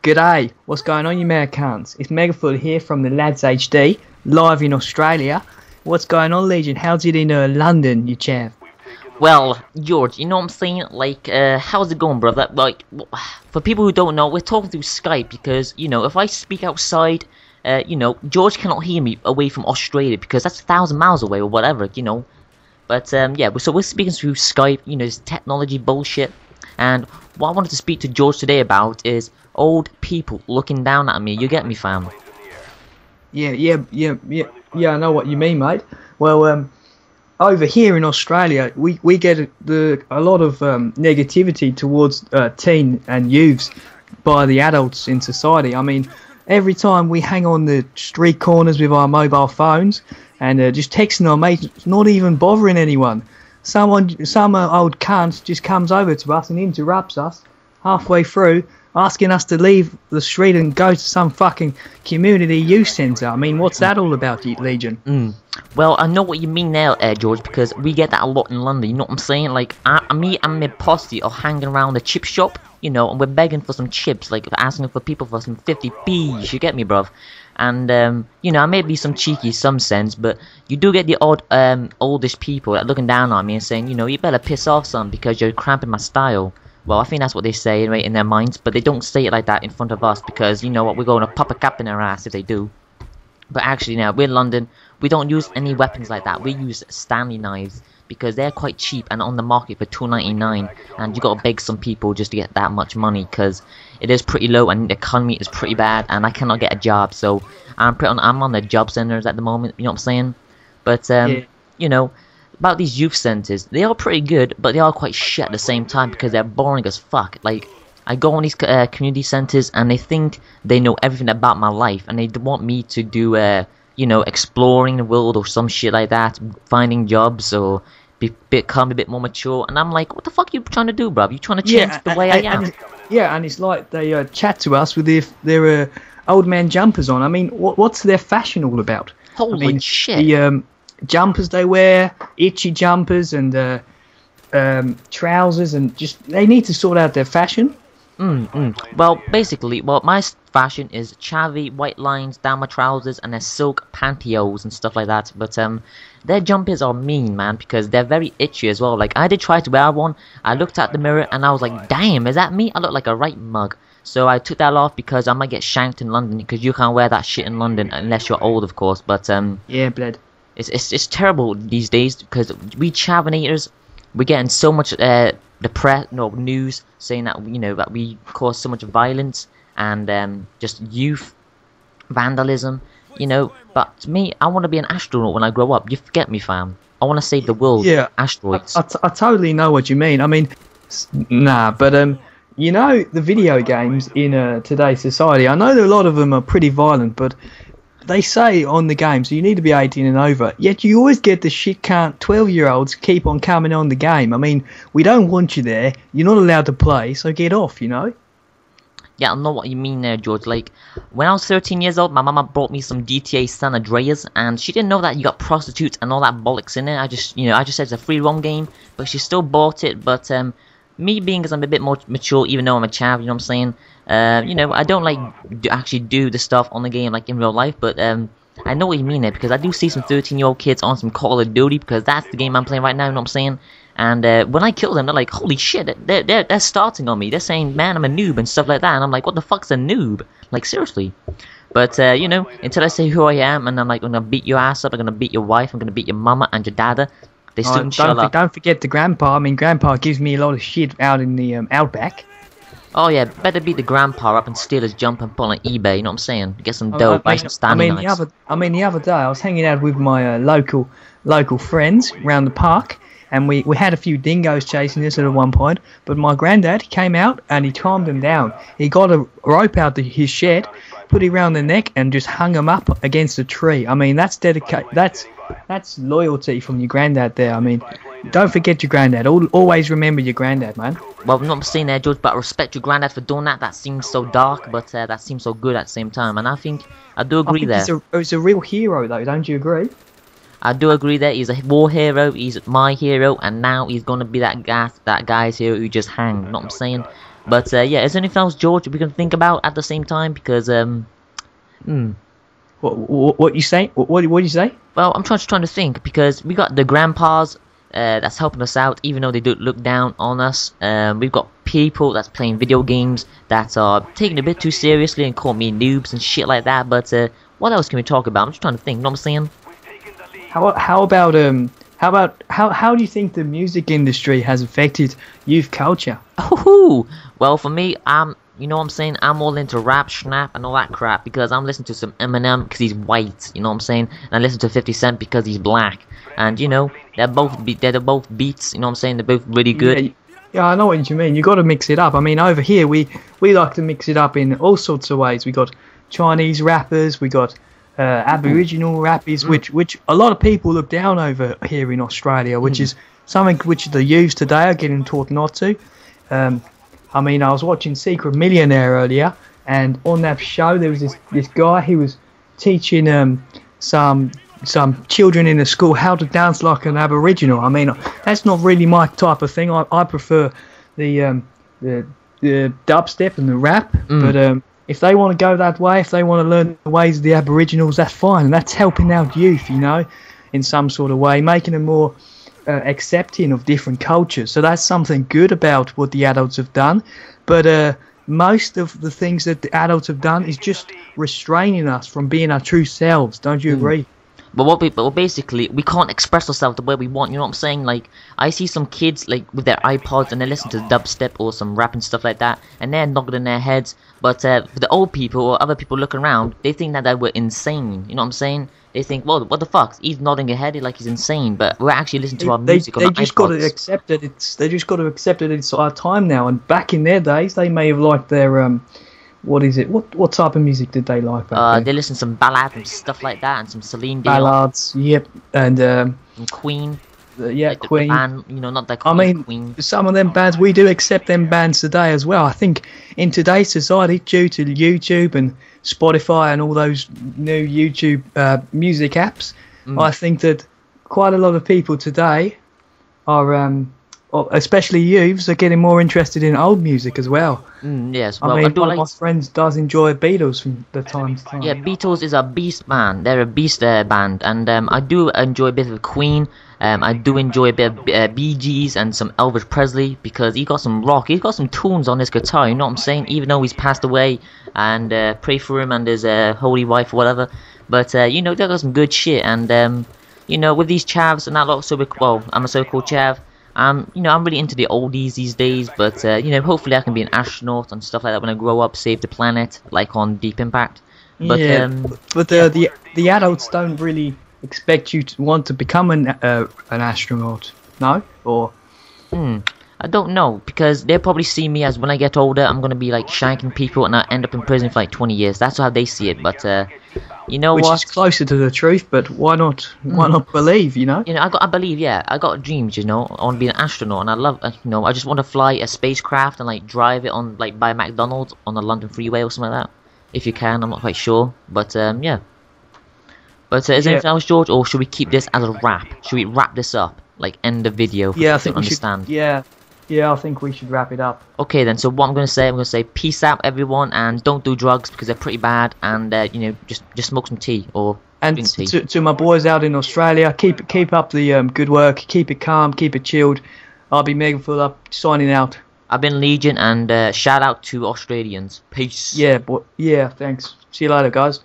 G'day, what's going on you Americans? It's MegaFuller here from the Lads HD, live in Australia. What's going on Legion? How's it in London, you chav? Well, George, you know what I'm saying? Like, how's it going, brother? Like, for people who don't know, we're talking through Skype because, you know, if I speak outside, you know, George cannot hear me away from Australia because that's 1,000 miles away or whatever, you know. But, yeah, so we're speaking through Skype, you know, this technology bullshit. And what I wanted to speak to George today about is old people looking down at me. You get me, fam? Yeah, I know what you mean, mate. Well, over here in Australia, we get a lot of negativity towards teen and youths by the adults in society. I mean, every time we hang on the street corners with our mobile phones and just texting our mates, not even bothering anyone. Some old cunt just comes over to us and interrupts us halfway through, asking us to leave the street and go to some fucking community youth centre. I mean, what's that all about, Legion? Well, I know what you mean now, George, because we get that a lot in London, you know what I'm saying? Like, me and my posse are hanging around the chip shop, you know, and we're begging for some chips, like, asking for people for some 50p's, you get me, bruv? And, you know, I may be some cheeky in some sense, but you do get the odd, oldish people that looking down on me and saying, you know, you better piss off some because you're cramping my style. Well, I think that's what they say, right, in their minds, but they don't say it like that in front of us because, you know what, we're going to pop a cap in their ass if they do. But actually now, we're in London, we don't use any weapons like that. We use Stanley knives because they're quite cheap and on the market for $2.99, and you gotta beg some people just to get that much money because it is pretty low and the economy is pretty bad and I cannot get a job, so I'm on the job centers at the moment, you know what I'm saying? But, Yeah. you know, about these youth centers, they are pretty good, but they are quite shit at the same time because they're boring as fuck. Like, I go on these community centers and they think they know everything about my life and they want me to do, you know, exploring the world or some shit like that, finding jobs or become a bit more mature. And I'm like, what the fuck are you trying to do, bruv? You trying to change the way I am? And it's like they chat to us with their old man jumpers on. I mean, what's their fashion all about? Holy shit. The jumpers they wear, itchy jumpers and trousers, and just they need to sort out their fashion. Well, basically, my fashion is chavvy, white lines down my trousers and their silk pantyhose and stuff like that. But their jumpers are mean, man, because they're very itchy as well. Like, I did try to wear one. I looked at the mirror and I was like, damn, is that me? I look like a right mug. So I took that off because I might get shanked in London because you can't wear that shit in London unless you're old, of course. But yeah, bled. It's terrible these days because we chavinators, we're getting so much news saying that, you know, that we cause so much violence and just youth vandalism, you know. But to me, I want to be an astronaut when I grow up. You forget me, fam. I want to save the world. Yeah, asteroids. I totally know what you mean. I mean, nah, but you know, the video games in today's society, I know that a lot of them are pretty violent, but they say on the games you need to be 18 and over, yet you always get the shit cunt 12-year-olds keep on coming on the game. I mean, we don't want you there, you're not allowed to play, so get off, you know? Yeah, I know what you mean there, George. Like, when I was 13 years old, my mama brought me some GTA San Andreas, and she didn't know that you got prostitutes and all that bollocks in it. I just said it's a free roam game, but she still bought it. But me being, because I'm a bit more mature, even though I'm a chav, you know what I'm saying? You know, I don't like actually do the stuff on the game like in real life, but I know what you mean there because I do see some 13-year-old kids on some Call of Duty because that's the game I'm playing right now, you know what I'm saying? And when I kill them, they're like, holy shit, they're starting on me. They're saying, man, I'm a noob and stuff like that. And I'm like, what the fuck's a noob? Like, seriously. But, you know, until I say who I am and I'm like, I'm going to beat your ass up, I'm going to beat your wife, I'm going to beat your mama and your dada, they still shut up. Don't forget the grandpa. I mean, grandpa gives me a lot of shit out in the outback. Oh yeah, better beat the grandpa up and steal his jump and put on eBay, you know what I'm saying? Get some dough, buy some standing knives. The other day I was hanging out with my local friends around the park, and we had a few dingoes chasing us at one point, but my granddad came out and he calmed them down. He got a rope out his shed, put it around their neck and just hung them up against a tree. I mean, that's that's loyalty from your granddad there. I mean, don't forget your granddad. Always remember your granddad, man. Well, I'm not saying that, George, but I respect your granddad for doing that. That seems so dark, but that seems so good at the same time. And I think I do agree there. He's a real hero, though. Don't you agree? I do agree that he's a war hero. He's my hero, and now he's gonna be that guy's hero who just hanged. You know what I'm saying? But yeah, is there anything else, George, we can think about at the same time? Because What you say? What do you say? well, I'm trying to think, because we got the grandpas that's helping us out, even though they do look down on us. We've got people that's playing video games that are taking it a bit too seriously and call me noobs and shit like that. But what else can we talk about? I'm just trying to think. You know what I'm saying? How do you think the music industry has affected youth culture? Oh, well, for me, you know what I'm saying? I'm all into rap, snap, and all that crap, because I'm listening to some Eminem because he's white, you know what I'm saying? And I listen to 50 Cent because he's black. And, you know, they're both beats, you know what I'm saying? They're both really good. Yeah, I know what you mean. You got to mix it up. I mean, over here, we like to mix it up in all sorts of ways. We got Chinese rappers, we got Aboriginal rappers, which a lot of people look down over here in Australia, which is something which the youths today are getting taught not to. I mean, I was watching Secret Millionaire earlier, and on that show there was this guy. He was teaching some children in the school how to dance like an Aboriginal. I mean, that's not really my type of thing. I prefer the dubstep and the rap. But if they want to go that way, if they want to learn the ways of the Aboriginals, that's fine. And that's helping out youth, you know, in some sort of way, making them more accepting of different cultures. So that's something good about what the adults have done. But most of the things that the adults have done is just restraining us from being our true selves. Don't you agree? But basically, we can't express ourselves the way we want, you know what I'm saying? Like, I see some kids, like, with their iPods, and they listen to dubstep or some rap and stuff like that, and they're nodding in their heads. But for the old people or other people looking around, they think that we're insane, you know what I'm saying? They think, well, what the fuck? He's nodding his head like he's insane, but we're actually listening to our music on our iPods. They just got to accept that they just got to accept that it's our time now. And back in their days, they may have liked their what is it? What type of music did they like back then? They listened to some ballads and stuff like that, and some Celine Dion. Ballads, yep, and Queen. Like Queen. The band, you know, not that Queen. I mean, Queen. Some of them bands, we do accept them bands today as well. I think in today's society, due to YouTube and Spotify and all those new YouTube music apps, I think that quite a lot of people today are, especially youths, are getting more interested in old music as well. Yes, well, I mean, one of my friends does enjoy Beatles from the time to time. Yeah, Beatles is a beast band. They're a beast band, and I do enjoy a bit of Queen. I do enjoy a bit of Bee Gees and some Elvis Presley, because he got some rock. He's got some tunes on his guitar, you know what I'm saying? Even though he's passed away, and pray for him and his holy wife or whatever. But you know, they got some good shit, and you know, with these chavs and that lot, well, I'm a so-called chav. You know, I'm really into the oldies these days, but you know, hopefully I can be an astronaut and stuff like that when I grow up, save the planet, like on Deep Impact. But the adults don't really expect you to want to become an astronaut, no? Or I don't know, because they'll probably see me as, when I get older, I'm gonna be like shanking people and I end up in prison for like 20 years. That's how they see it. But you know Which what? is closer to the truth, but why not? Why not believe? You know. You know, I believe. Yeah, I got dreams. You know, I want to be an astronaut, and I love. You know, I just want to fly a spacecraft and like drive it on, like, by McDonald's on the London freeway or something like that. If you can, I'm not quite sure, but yeah. But is there anything else, George, or should we keep this as a wrap? Should we wrap this up, like end the video? Yeah, I think we understand. should. Yeah, I think we should wrap it up. Okay then, so what I'm gonna say, peace out everyone, and don't do drugs because they're pretty bad, and you know, just smoke some tea or drink tea. To my boys out in Australia, keep up the good work, keep it calm, keep it chilled. I'll be MegaFuller signing out. I've been Legion, and shout out to Australians. Peace. Yeah, thanks. See you later, guys.